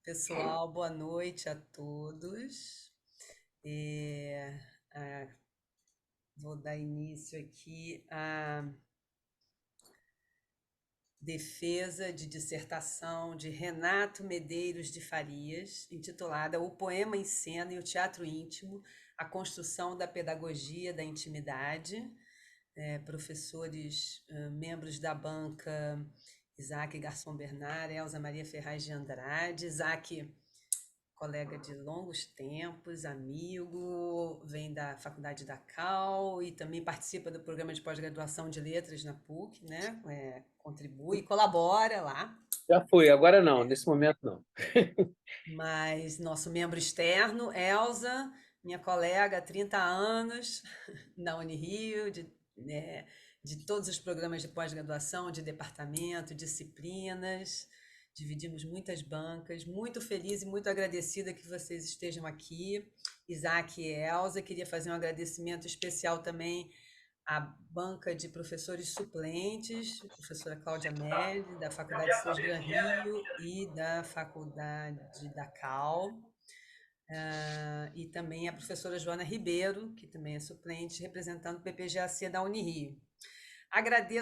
Pessoal, boa noite a todos. É, ah, Vou dar início aqui à defesa de dissertação de Renato Medeiros de Farias, intitulada O Poema em Cena e o Teatro Íntimo, a construção da pedagogia da intimidade. Professores, membros da banca, Isaac Garçom Bernard, Elza Maria Ferraz de Andrade. Isaac, colega de longos tempos, amigo, vem da Faculdade da Cal e também participa do programa de pós-graduação de letras na PUC, né? Contribui, colabora lá. Já fui, agora não, nesse momento não. Mas nosso membro externo, Elza, minha colega há 30 anos, na Unirio, de todos os programas de pós-graduação, de departamento, disciplinas. Dividimos muitas bancas. Muito feliz e muito agradecida que vocês estejam aqui. Isaac e Elza. Queria fazer um agradecimento especial também à banca de professores suplentes, professora Cláudia Melli, da Faculdade de Ciências Gran Rio e da Faculdade da Cal. E também a professora Joana Ribeiro, que também é suplente, representando o PPGAC da Unirio.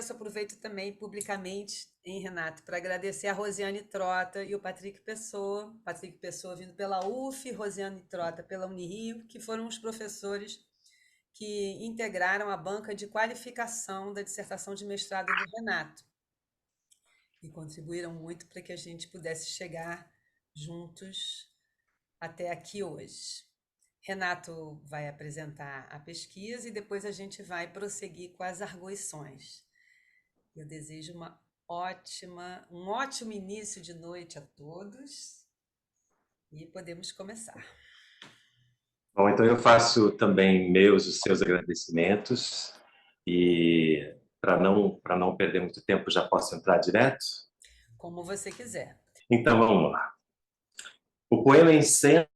Aproveito também publicamente, Renato, para agradecer a Rosiane Trota e o Patrick Pessoa. Patrick Pessoa vindo pela UF, Rosiane Trota pela Unirio, que foram os professores que integraram a banca de qualificação da dissertação de mestrado do Renato e contribuíram muito para que a gente pudesse chegar juntos até aqui hoje. Renato vai apresentar a pesquisa e depois a gente vai prosseguir com as arguições. Eu desejo um ótimo início de noite a todos e podemos começar. Bom, então eu faço também os seus agradecimentos e para não perder muito tempo já posso entrar direto? Como você quiser. Então vamos lá. O poema em cena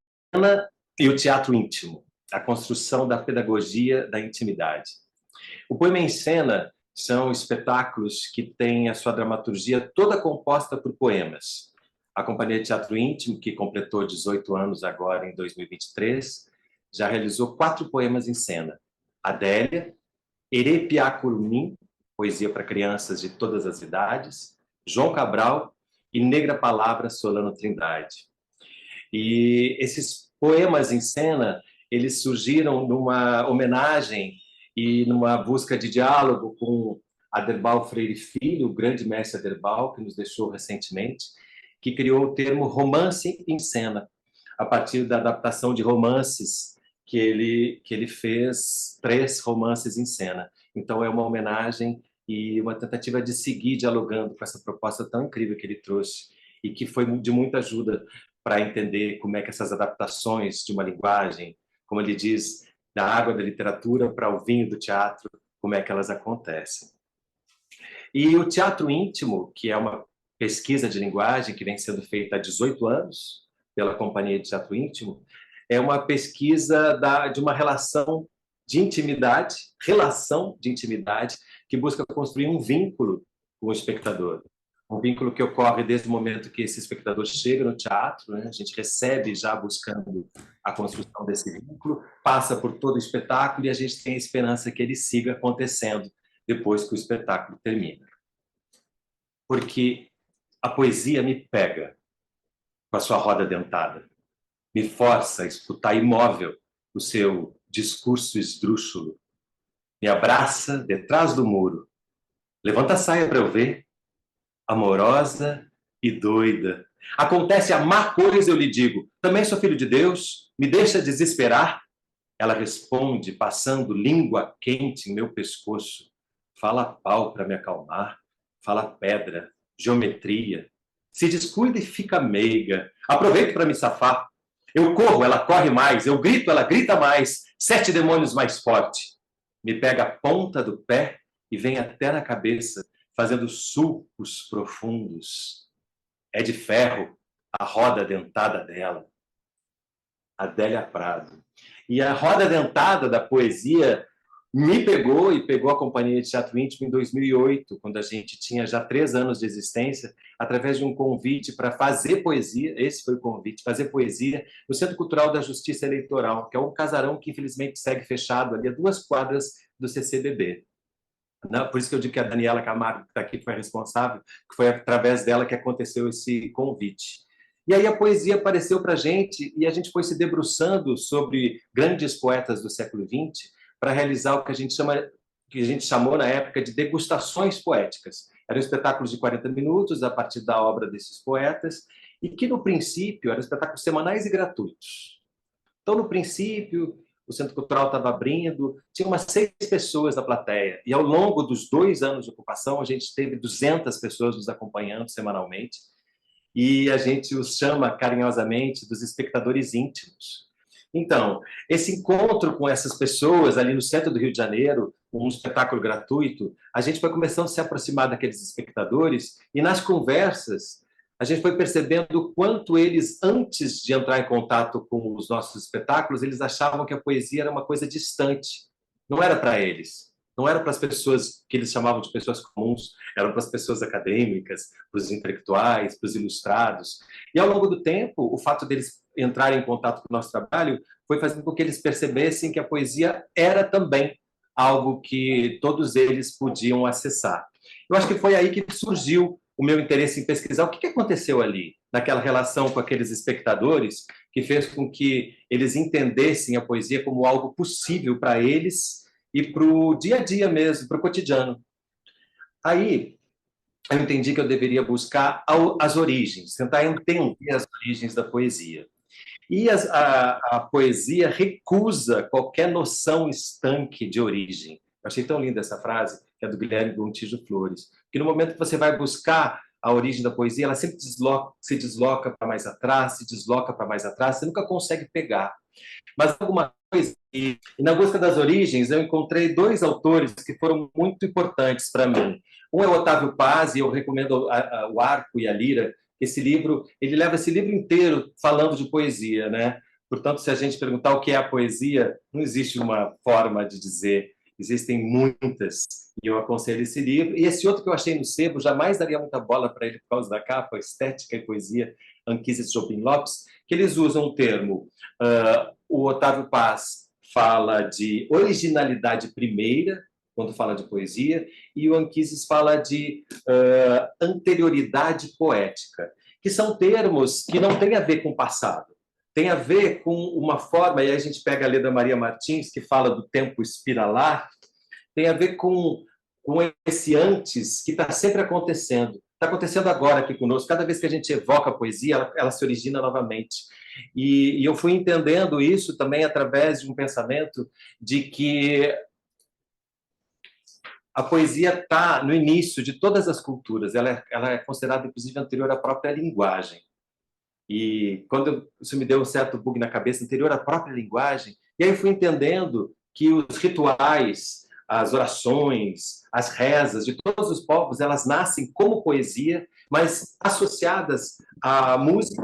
e o teatro íntimo, a construção da pedagogia da intimidade. O poema em cena são espetáculos que têm a sua dramaturgia toda composta por poemas. A Companhia de Teatro Íntimo, que completou 18 anos agora em 2023, já realizou 4 poemas em cena. Adélia, Erepiá-Curumim, poesia para crianças de todas as idades, João Cabral e Negra Palavra, Solano Trindade. E esses poemas em cena, eles surgiram numa homenagem e numa busca de diálogo com Aderbal Freire Filho, o grande mestre Aderbal, que nos deixou recentemente, que criou o termo romance em cena, a partir da adaptação de romances que ele fez 3 romances em cena. Então é uma homenagem e uma tentativa de seguir dialogando com essa proposta tão incrível que ele trouxe e que foi de muita ajuda para entender como é que essas adaptações de uma linguagem, como ele diz, da água da literatura para o vinho do teatro, como é que elas acontecem. E o teatro íntimo, que é uma pesquisa de linguagem que vem sendo feita há 18 anos pela Companhia de Teatro Íntimo, é uma pesquisa de uma relação de intimidade, que busca construir um vínculo com o espectador. Um vínculo que ocorre desde o momento que esse espectador chega no teatro, né? A gente recebe já buscando a construção desse vínculo, passa por todo o espetáculo e a gente tem a esperança que ele siga acontecendo depois que o espetáculo termina. Porque a poesia me pega com a sua roda dentada, me força a escutar imóvel o seu discurso esdrúxulo, me abraça detrás do muro, levanta a saia para eu ver, amorosa e doida. Acontece a má coisa, eu lhe digo, também sou filho de Deus, me deixa desesperar. Ela responde, passando língua quente em meu pescoço, fala pau para me acalmar, fala pedra, geometria. Se descuida e fica meiga, aproveito para me safar. Eu corro, ela corre mais, eu grito, ela grita mais, 7 demônios mais forte. Me pega a ponta do pé e vem até na cabeça, fazendo sulcos profundos. É de ferro a roda dentada dela. Adélia Prado. E a roda dentada da poesia me pegou e pegou a Companhia de Teatro Íntimo em 2008, quando a gente tinha já 3 anos de existência, através de um convite para fazer poesia, esse foi o convite, fazer poesia no Centro Cultural da Justiça Eleitoral, que é um casarão que infelizmente segue fechado ali a 2 quadras do CCBB. Por isso que eu digo que a Daniela Camargo, que está aqui, foi responsável, que foi através dela que aconteceu esse convite. E aí a poesia apareceu para a gente e a gente foi se debruçando sobre grandes poetas do século XX para realizar o que a gente chamou na época de degustações poéticas. Eram espetáculos de 40 minutos a partir da obra desses poetas e que, no princípio, eram espetáculos semanais e gratuitos. Então, no princípio, o Centro Cultural estava abrindo, tinha umas 6 pessoas na plateia, e ao longo dos 2 anos de ocupação, a gente teve 200 pessoas nos acompanhando semanalmente, e a gente os chama carinhosamente dos espectadores íntimos. Então, esse encontro com essas pessoas ali no centro do Rio de Janeiro, um espetáculo gratuito, a gente foi começando a se aproximar daqueles espectadores, e nas conversas, a gente foi percebendo o quanto eles, antes de entrar em contato com os nossos espetáculos, eles achavam que a poesia era uma coisa distante. Não era para eles. Não era para as pessoas que eles chamavam de pessoas comuns, eram para as pessoas acadêmicas, para os intelectuais, para os ilustrados. E, ao longo do tempo, o fato deles entrarem em contato com o nosso trabalho foi fazendo com que eles percebessem que a poesia era também algo que todos eles podiam acessar. Eu acho que foi aí que surgiu o meu interesse em pesquisar o que aconteceu ali, naquela relação com aqueles espectadores, que fez com que eles entendessem a poesia como algo possível para eles e para o dia a dia mesmo, para o cotidiano. Aí, eu entendi que eu deveria buscar as origens, tentar entender as origens da poesia. E a poesia recusa qualquer noção estanque de origem. Eu achei tão linda essa frase, que é do Guilherme Gontijo Flores, que no momento que você vai buscar a origem da poesia, ela sempre se desloca para mais atrás, se desloca para mais atrás, você nunca consegue pegar. Mas alguma coisa... E na busca das origens, eu encontrei 2 autores que foram muito importantes para mim. Um é o Otávio Paz, e eu recomendo o Arco e a Lira. Esse livro, ele leva esse livro inteiro falando de poesia, né? Portanto, se a gente perguntar o que é a poesia, não existe uma forma de dizer, existem muitas, e eu aconselho esse livro. E esse outro que eu achei no sebo, jamais daria muita bola para ele por causa da capa, Estética e Poesia, Anquises Jobim Lopes, que eles usam um termo, o Otávio Paz fala de originalidade primeira, quando fala de poesia, e o Anquises fala de anterioridade poética, que são termos que não têm a ver com o passado, tem a ver com uma forma, e aí a gente pega a Leda Maria Martins, que fala do tempo espiralar, tem a ver com esse antes que está sempre acontecendo. Está acontecendo agora aqui conosco. Cada vez que a gente evoca a poesia, ela se origina novamente. E eu fui entendendo isso também através de um pensamento de que a poesia está no início de todas as culturas. Ela é considerada, inclusive, anterior à própria linguagem. E quando isso me deu um certo bug na cabeça, anterior à própria linguagem, e aí eu fui entendendo que os rituais, as orações, as rezas de todos os povos, elas nascem como poesia, mas associadas à música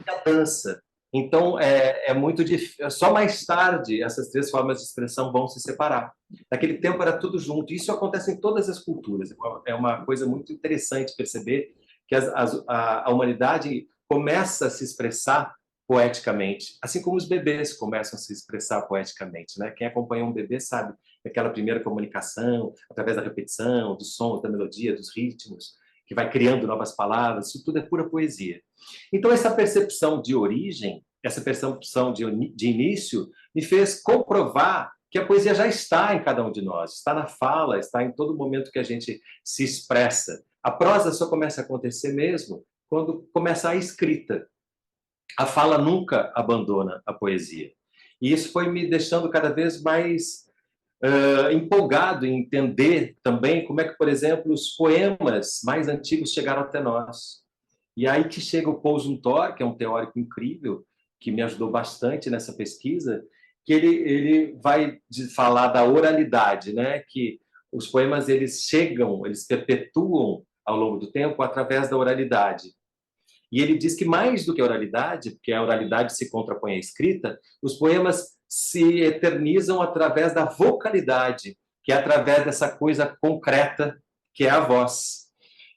e à dança. Então, é muito difícil. Só mais tarde essas 3 formas de expressão vão se separar. Naquele tempo era tudo junto. Isso acontece em todas as culturas. É uma coisa muito interessante perceber que a humanidade começa a se expressar poeticamente, assim como os bebês começam a se expressar poeticamente, né? Quem acompanha um bebê sabe daquela primeira comunicação, através da repetição, dos sons, da melodia, dos ritmos, que vai criando novas palavras, isso tudo é pura poesia. Então, essa percepção de origem, essa percepção de início, me fez comprovar que a poesia já está em cada um de nós, está na fala, está em todo momento que a gente se expressa. A prosa só começa a acontecer mesmo quando começa a escrita. A fala nunca abandona a poesia. E isso foi me deixando cada vez mais empolgado em entender também como é que, por exemplo, os poemas mais antigos chegaram até nós. E aí que chega o Paul Zumthor, que é um teórico incrível, que me ajudou bastante nessa pesquisa, que ele vai falar da oralidade, né? Que os poemas eles chegam, eles perpetuam ao longo do tempo através da oralidade. E ele diz que mais do que a oralidade, porque a oralidade se contrapõe à escrita, os poemas se eternizam através da vocalidade. que é através dessa coisa concreta que é a voz.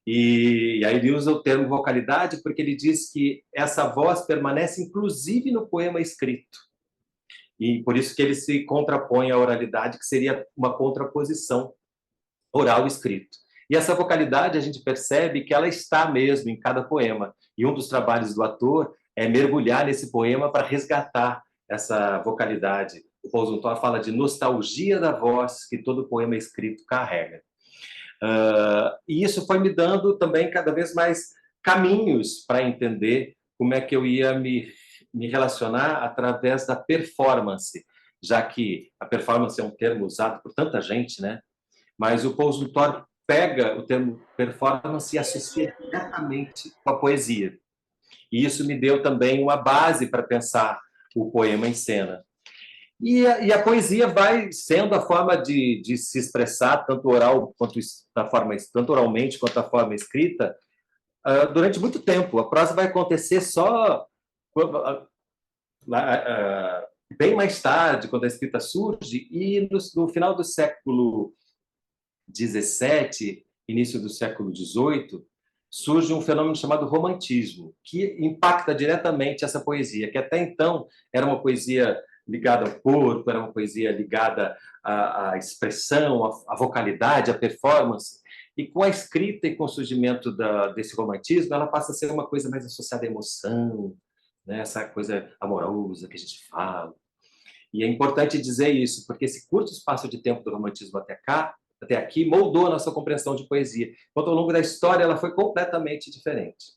E aí ele usa o termo vocalidade porque ele diz que essa voz permanece inclusive no poema escrito. E por isso que ele se contrapõe à oralidade, que seria uma contraposição oral-escrito. E essa vocalidade a gente percebe que ela está mesmo em cada poema. E um dos trabalhos do ator é mergulhar nesse poema para resgatar essa vocalidade. O Paul Zumthor fala de nostalgia da voz que todo poema escrito carrega. E isso foi me dando também cada vez mais caminhos para entender como é que eu ia me relacionar através da performance, já que a performance é um termo usado por tanta gente, né? Mas o Paul Zumthor pega o termo performance e associa diretamente com a poesia. E isso me deu também uma base para pensar o poema em cena. E a poesia vai sendo a forma de se expressar, tanto oral quanto da forma, tanto oralmente quanto da forma escrita, durante muito tempo. A prosa vai acontecer só bem mais tarde, quando a escrita surge, e no final do século XVII, início do século XVIII, surge um fenômeno chamado romantismo, que impacta diretamente essa poesia, que até então era uma poesia ligada ao corpo, era uma poesia ligada à expressão, à vocalidade, à performance. E com a escrita e com o surgimento desse romantismo, ela passa a ser uma coisa mais associada à emoção, né? Essa coisa amorosa que a gente fala. E é importante dizer isso, porque esse curto espaço de tempo do romantismo até aqui, moldou a nossa compreensão de poesia. Enquanto ao longo da história ela foi completamente diferente.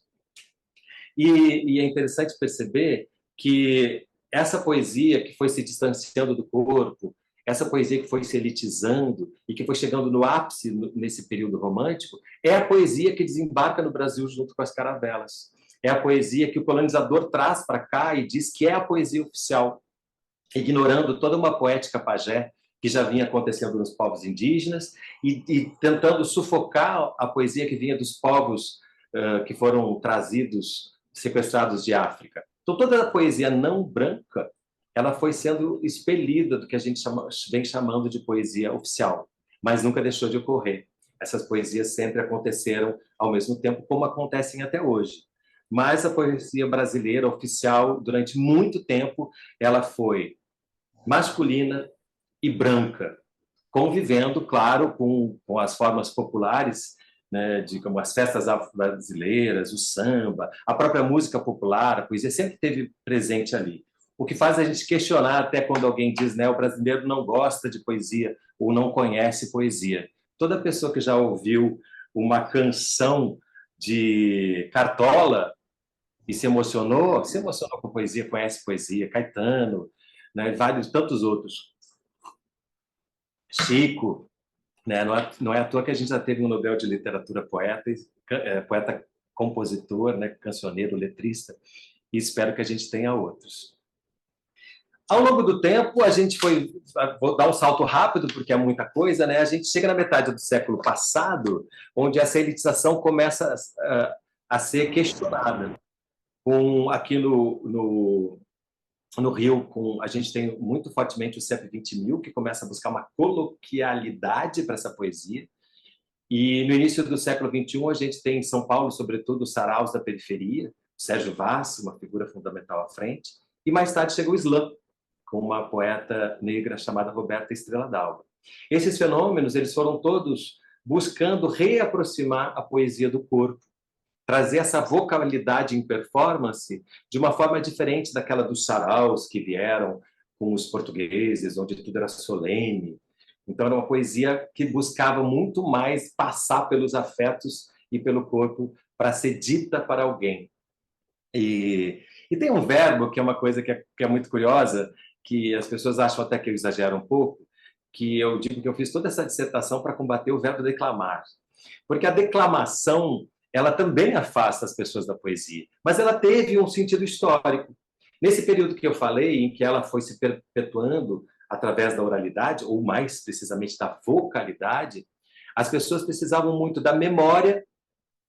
E é interessante perceber que essa poesia que foi se distanciando do corpo, essa poesia que foi se elitizando e que foi chegando no ápice nesse período romântico, é a poesia que desembarca no Brasil junto com as caravelas. É a poesia que o colonizador traz para cá e diz que é a poesia oficial, ignorando toda uma poética pajé que já vinha acontecendo nos povos indígenas e tentando sufocar a poesia que vinha dos povos que foram trazidos, sequestrados de África. Então, toda a poesia não branca ela foi sendo expelida do que a gente vem chamando de poesia oficial, mas nunca deixou de ocorrer. Essas poesias sempre aconteceram ao mesmo tempo, como acontecem até hoje. Mas a poesia brasileira oficial, durante muito tempo, ela foi masculina e branca, convivendo, claro, com as formas populares, né, de como as festas brasileiras, o samba, a própria música popular, a poesia sempre esteve presente ali. O que faz a gente questionar até quando alguém diz, né, o brasileiro não gosta de poesia ou não conhece poesia. Toda pessoa que já ouviu uma canção de Cartola e se emocionou com poesia, conhece poesia, Caetano, né, vários, tantos outros. Chico, né, não é à toa que a gente já teve um Nobel de Literatura poeta, compositor, né, cancioneiro, letrista, e espero que a gente tenha outros. Ao longo do tempo, a gente foi... Vou dar um salto rápido, porque é muita coisa, né? A gente chega na metade do século passado, onde essa elitização começa a ser questionada. Aqui no Rio, a gente tem muito fortemente o 120.000, que começa a buscar uma coloquialidade para essa poesia. E no início do século XXI, a gente tem em São Paulo, sobretudo, os saraus da periferia, Sérgio Vaz, uma figura fundamental à frente. E mais tarde chegou o slam, com uma poeta negra chamada Roberta Estrela d'Alva. Esses fenômenos eles foram todos buscando reaproximar a poesia do corpo, trazer essa vocalidade em performance de uma forma diferente daquela dos saraus que vieram com os portugueses, onde tudo era solene. Então, era uma poesia que buscava muito mais passar pelos afetos e pelo corpo para ser dita para alguém. E tem um verbo que é uma coisa que é muito curiosa, que as pessoas acham até que eu exagero um pouco, que eu digo que eu fiz toda essa dissertação para combater o verbo declamar. Porque a declamação, ela também afasta as pessoas da poesia, mas ela teve um sentido histórico. Nesse período que eu falei, em que ela foi se perpetuando através da oralidade, ou mais precisamente da vocalidade, as pessoas precisavam muito da memória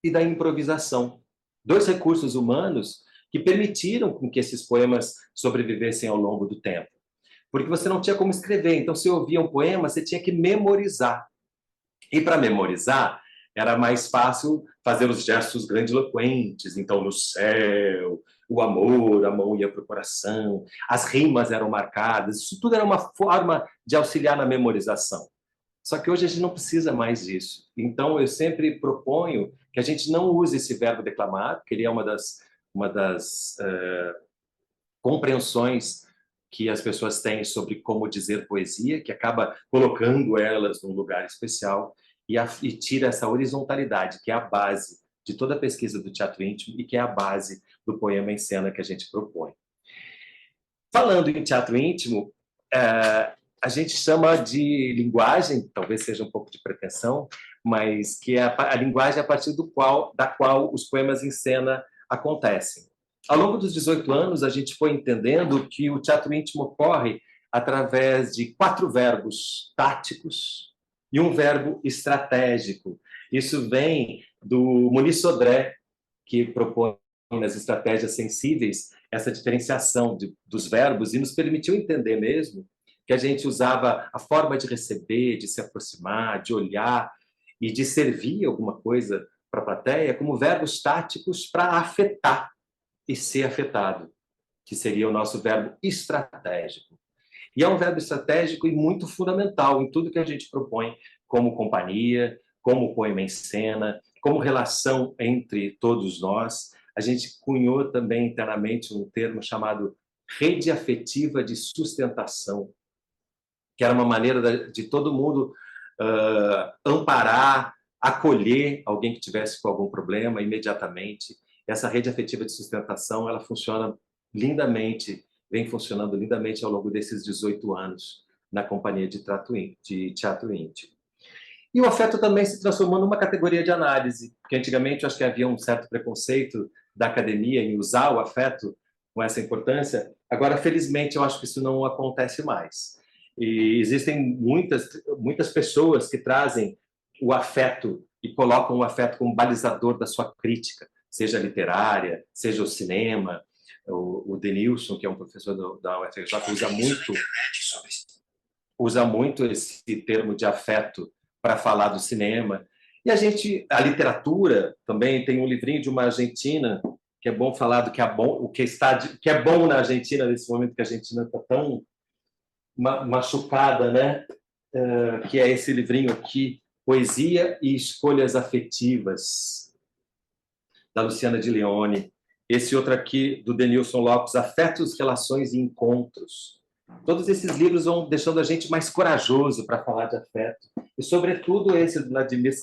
e da improvisação. Dois recursos humanos que permitiram que esses poemas sobrevivessem ao longo do tempo. porque você não tinha como escrever. Então, você ouvia um poema, você tinha que memorizar. E para memorizar, era mais fácil fazer os gestos grandiloquentes. Então, no céu, o amor, a mão ia para o coração, as rimas eram marcadas. Isso tudo era uma forma de auxiliar na memorização. Só que hoje a gente não precisa mais disso. Então, eu sempre proponho que a gente não use esse verbo declamar, que ele é uma das compreensões que as pessoas têm sobre como dizer poesia, que acaba colocando elas num lugar especial e tira essa horizontalidade, que é a base de toda a pesquisa do teatro íntimo e que é a base do poema em cena que a gente propõe. Falando em teatro íntimo, a gente chama de linguagem, talvez seja um pouco de pretensão, mas que é a linguagem a partir da qual os poemas em cena acontecem. Ao longo dos 18 anos, a gente foi entendendo que o teatro íntimo ocorre através de 4 verbos táticos e um verbo estratégico. Isso vem do Muniz Sodré, que propõe nas estratégias sensíveis essa diferenciação dos verbos e nos permitiu entender mesmo que a gente usava a forma de receber, de se aproximar, de olhar e de servir alguma coisa para a plateia como verbos táticos para afetar e ser afetado, que seria o nosso verbo estratégico. E é um verbo estratégico e muito fundamental em tudo que a gente propõe como companhia, como poema em cena, como relação entre todos nós. A gente cunhou também internamente um termo chamado rede afetiva de sustentação, que era uma maneira de todo mundo amparar, acolher alguém que tivesse com algum problema imediatamente. Essa rede afetiva de sustentação, ela funciona lindamente, vem funcionando lindamente ao longo desses 18 anos na companhia de teatro íntimo. E o afeto também se transformou numa categoria de análise, porque antigamente eu acho que havia um certo preconceito da academia em usar o afeto com essa importância. Agora, felizmente, eu acho que isso não acontece mais. E existem muitas pessoas que trazem o afeto e colocam o afeto como balizador da sua crítica, seja literária, seja o cinema. O Denilson, que é um professor da UFRJ, usa muito esse termo de afeto para falar do cinema. E a literatura também tem um livrinho de uma argentina, que é bom falar do que é bom, que é bom na Argentina nesse momento que a Argentina está tão machucada, né? Que é esse livrinho aqui, Poesia e Escolhas Afetivas, da Luciana de Leone. Esse outro aqui, do Denilson Lopes, Afetos, Relações e Encontros. Todos esses livros vão deixando a gente mais corajoso para falar de afeto. E, sobretudo, esse do Vladimir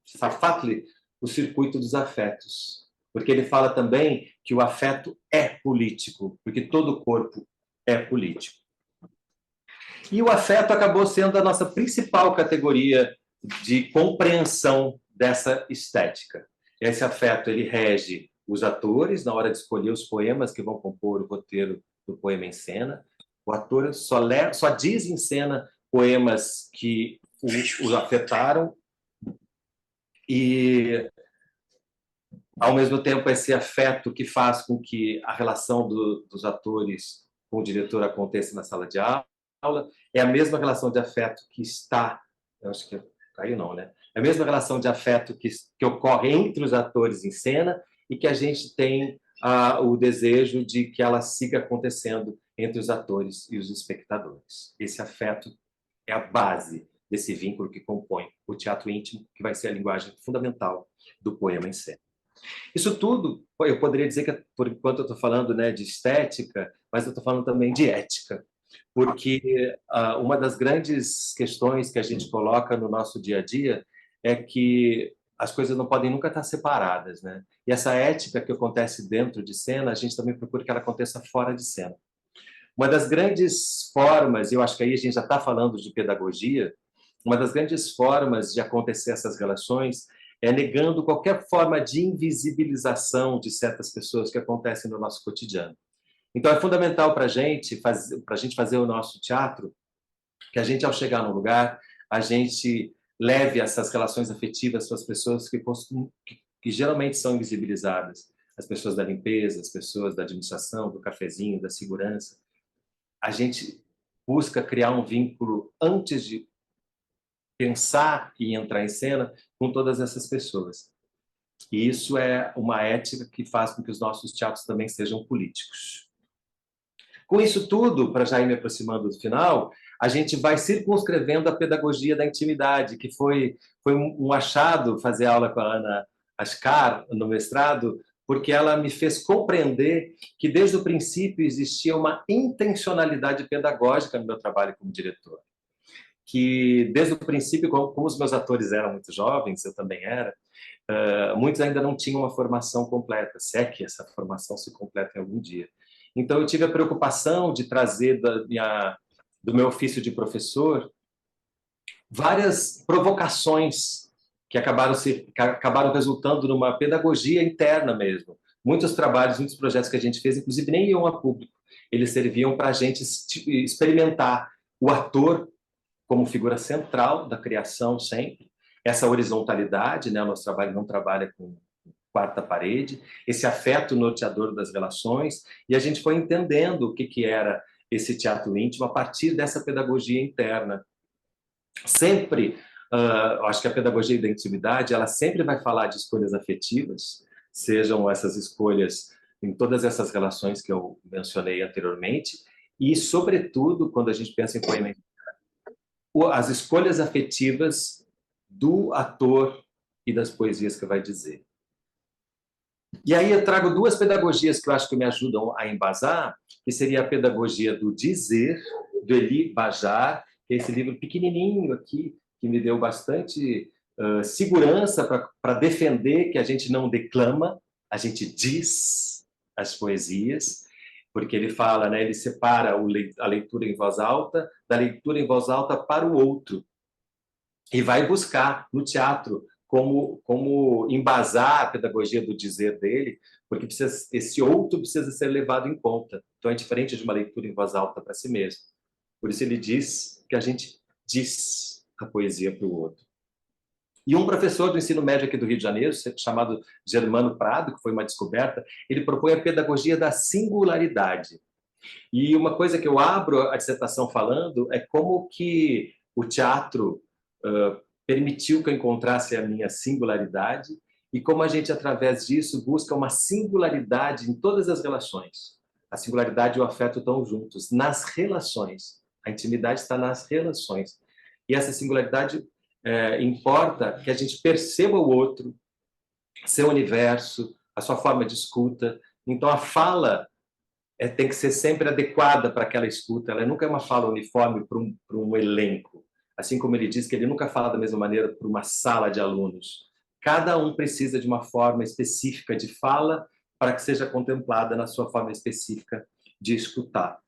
Safatli, O Circuito dos Afetos. Porque ele fala também que o afeto é político, porque todo corpo é político. E o afeto acabou sendo a nossa principal categoria de compreensão dessa estética. Esse afeto ele rege os atores na hora de escolher os poemas que vão compor o roteiro do poema em cena. O ator só diz em cena poemas que os afetaram e, ao mesmo tempo, esse afeto que faz com que a relação dos atores com o diretor aconteça na sala de aula é a mesma relação de afeto que está... Eu acho que caiu não, né? É a mesma relação de afeto que ocorre entre os atores em cena e que a gente tem o desejo de que ela siga acontecendo entre os atores e os espectadores. Esse afeto é a base desse vínculo que compõe o teatro íntimo, que vai ser a linguagem fundamental do poema em cena. Isso tudo, eu poderia dizer que, por enquanto eu estou falando, né, de estética, mas eu estou falando também de ética, porque uma das grandes questões que a gente coloca no nosso dia a dia é que as coisas não podem nunca estar separadas, né? E essa ética que acontece dentro de cena, a gente também procura que ela aconteça fora de cena. Uma das grandes formas, eu acho que aí a gente já está falando de pedagogia, uma das grandes formas de acontecer essas relações é negando qualquer forma de invisibilização de certas pessoas que acontecem no nosso cotidiano. Então, é fundamental para a gente fazer o nosso teatro, que a gente, ao chegar no lugar, a gente leve essas relações afetivas para as pessoas que geralmente são invisibilizadas. As pessoas da limpeza, as pessoas da administração, do cafezinho, da segurança. A gente busca criar um vínculo antes de pensar e entrar em cena com todas essas pessoas. E isso é uma ética que faz com que os nossos teatros também sejam políticos. Com isso tudo, para já ir me aproximando do final, a gente vai circunscrevendo a pedagogia da intimidade, que foi um achado fazer aula com a Ana Ascar no mestrado, porque ela me fez compreender que desde o princípio existia uma intencionalidade pedagógica no meu trabalho como diretor. Que desde o princípio, como os meus atores eram muito jovens, eu também era, muitos ainda não tinham uma formação completa, se é que essa formação se completa em algum dia. Então, eu tive a preocupação de trazer do meu ofício de professor várias provocações que acabaram resultando numa pedagogia interna mesmo. Muitos trabalhos, muitos projetos que a gente fez, inclusive nem iam a público. Eles serviam para a gente experimentar o ator como figura central da criação sempre, essa horizontalidade, né? O nosso trabalho não trabalha com quarta parede, esse afeto norteador das relações, e a gente foi entendendo o que era esse teatro íntimo a partir dessa pedagogia interna. Sempre, acho que a pedagogia da intimidade, ela sempre vai falar de escolhas afetivas, sejam essas escolhas em todas essas relações que eu mencionei anteriormente, e, sobretudo, quando a gente pensa em poema, as escolhas afetivas do ator e das poesias que vai dizer. E aí eu trago duas pedagogias que eu acho que me ajudam a embasar, que seria a pedagogia do dizer, do Elie Bajar, que é esse livro pequenininho aqui, que me deu bastante segurança para defender que a gente não declama, a gente diz as poesias, porque ele fala, né, ele separa a leitura em voz alta da leitura em voz alta para o outro, e vai buscar no teatro como embasar a pedagogia do dizer dele, porque esse outro precisa ser levado em conta. Então é diferente de uma leitura em voz alta para si mesmo. Por isso ele diz que a gente diz a poesia para o outro. E um professor do ensino médio aqui do Rio de Janeiro, chamado Germano Prado, que foi uma descoberta, ele propõe a pedagogia da singularidade. E uma coisa que eu abro a dissertação falando é como que o teatro permitiu que eu encontrasse a minha singularidade e como a gente, através disso, busca uma singularidade em todas as relações. A singularidade e o afeto estão juntos, nas relações. A intimidade está nas relações. E essa singularidade importa que a gente perceba o outro, seu universo, a sua forma de escuta. Então, a fala tem que ser sempre adequada para aquela escuta. Ela nunca é uma fala uniforme para um elenco. Assim como ele diz que ele nunca fala da mesma maneira para uma sala de alunos. Cada um precisa de uma forma específica de fala para que seja contemplada na sua forma específica de escutar.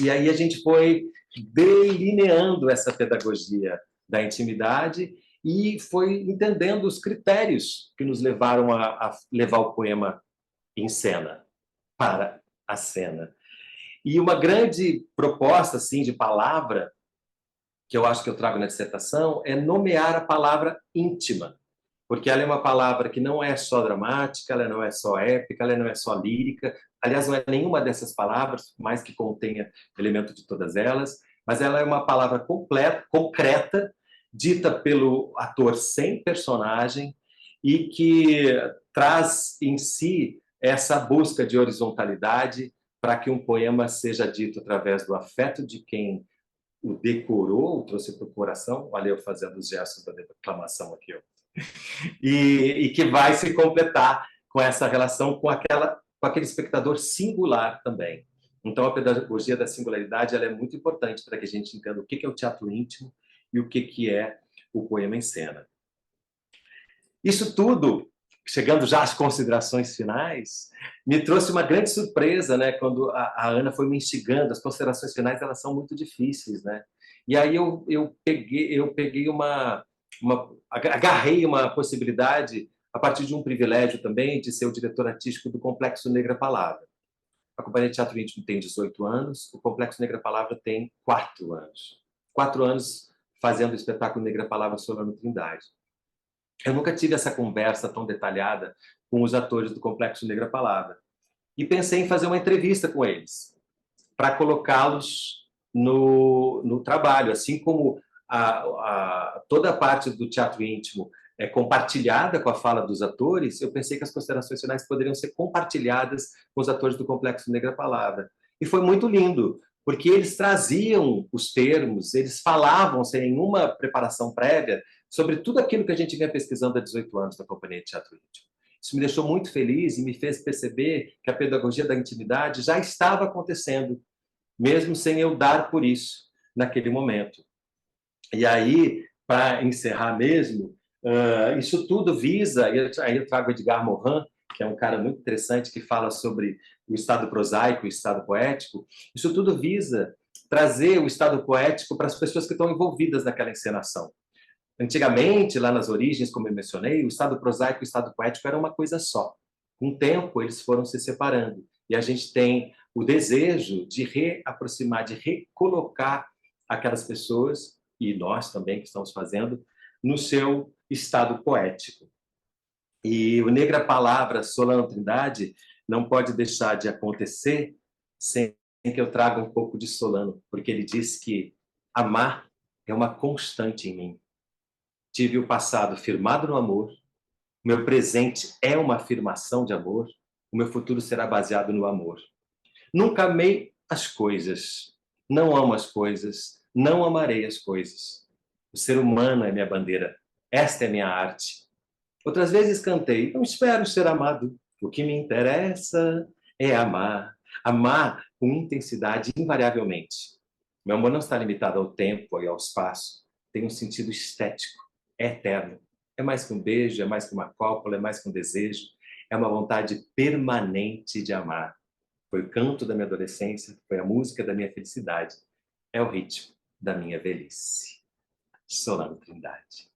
E aí a gente foi delineando essa pedagogia da intimidade e foi entendendo os critérios que nos levaram a levar o poema em cena, para a cena. E uma grande proposta assim de palavra que eu acho que eu trago na dissertação é nomear a palavra íntima, porque ela é uma palavra que não é só dramática, ela não é só épica, ela não é só lírica, aliás, não é nenhuma dessas palavras, por mais que contenha elemento de todas elas, mas ela é uma palavra completa, concreta, dita pelo ator sem personagem e que traz em si essa busca de horizontalidade para que um poema seja dito através do afeto de quem o decorou, trouxe para o coração, olha eu fazendo os gestos da declamação aqui, ó. E que vai se completar com essa relação com aquele espectador singular também. Então, a pedagogia da singularidade ela é muito importante para que a gente entenda o que é o teatro íntimo e o que é o poema em cena. Isso tudo, chegando já às considerações finais, me trouxe uma grande surpresa, né? Quando a Ana foi me instigando. As considerações finais elas são muito difíceis, né? E aí eu peguei agarrei uma possibilidade a partir de um privilégio também de ser o diretor artístico do Complexo Negra Palavra. A Companhia de Teatro Íntimo tem 18 anos, o Complexo Negra Palavra tem 4 anos. 4 anos fazendo o espetáculo Negra Palavra Solano Trindade. Eu nunca tive essa conversa tão detalhada com os atores do Complexo Negra Palavra. E pensei em fazer uma entrevista com eles, para colocá-los no trabalho, assim como toda a parte do teatro íntimo é compartilhada com a fala dos atores, eu pensei que as considerações finais poderiam ser compartilhadas com os atores do Complexo Negra Palavra. E foi muito lindo, porque eles traziam os termos, eles falavam sem nenhuma preparação prévia sobre tudo aquilo que a gente vinha pesquisando há 18 anos da Companhia de Teatro Íntimo. Isso me deixou muito feliz e me fez perceber que a pedagogia da intimidade já estava acontecendo, mesmo sem eu dar por isso naquele momento. E aí, para encerrar mesmo, isso tudo visa, aí eu trago Edgar Morin, que é um cara muito interessante que fala sobre o estado prosaico e o estado poético, isso tudo visa trazer o estado poético para as pessoas que estão envolvidas naquela encenação. Antigamente, lá nas origens, como eu mencionei, o estado prosaico e o estado poético eram uma coisa só. Com o tempo, eles foram se separando. E a gente tem o desejo de reaproximar, de recolocar aquelas pessoas, e nós também que estamos fazendo, no seu estado poético. E o Negra Palavra, Solano Trindade, não pode deixar de acontecer sem que eu traga um pouco de Solano, porque ele diz que amar é uma constante em mim. Tive o passado firmado no amor, o meu presente é uma afirmação de amor, o meu futuro será baseado no amor. Nunca amei as coisas, não amo as coisas, não amarei as coisas. O ser humano é minha bandeira, esta é minha arte. Outras vezes cantei, não espero ser amado, o que me interessa é amar. Amar com intensidade, invariavelmente. Meu amor não está limitado ao tempo e ao espaço, tem um sentido estético, é eterno. É mais que um beijo, é mais que uma cópula, é mais que um desejo, é uma vontade permanente de amar. Foi o canto da minha adolescência, foi a música da minha felicidade, é o ritmo da minha velhice. Solano Trindade.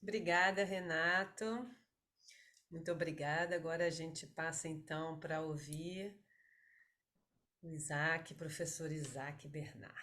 Obrigada, Renato. Muito obrigada. Agora a gente passa então para ouvir o Isaac, professor Isaac Bernard.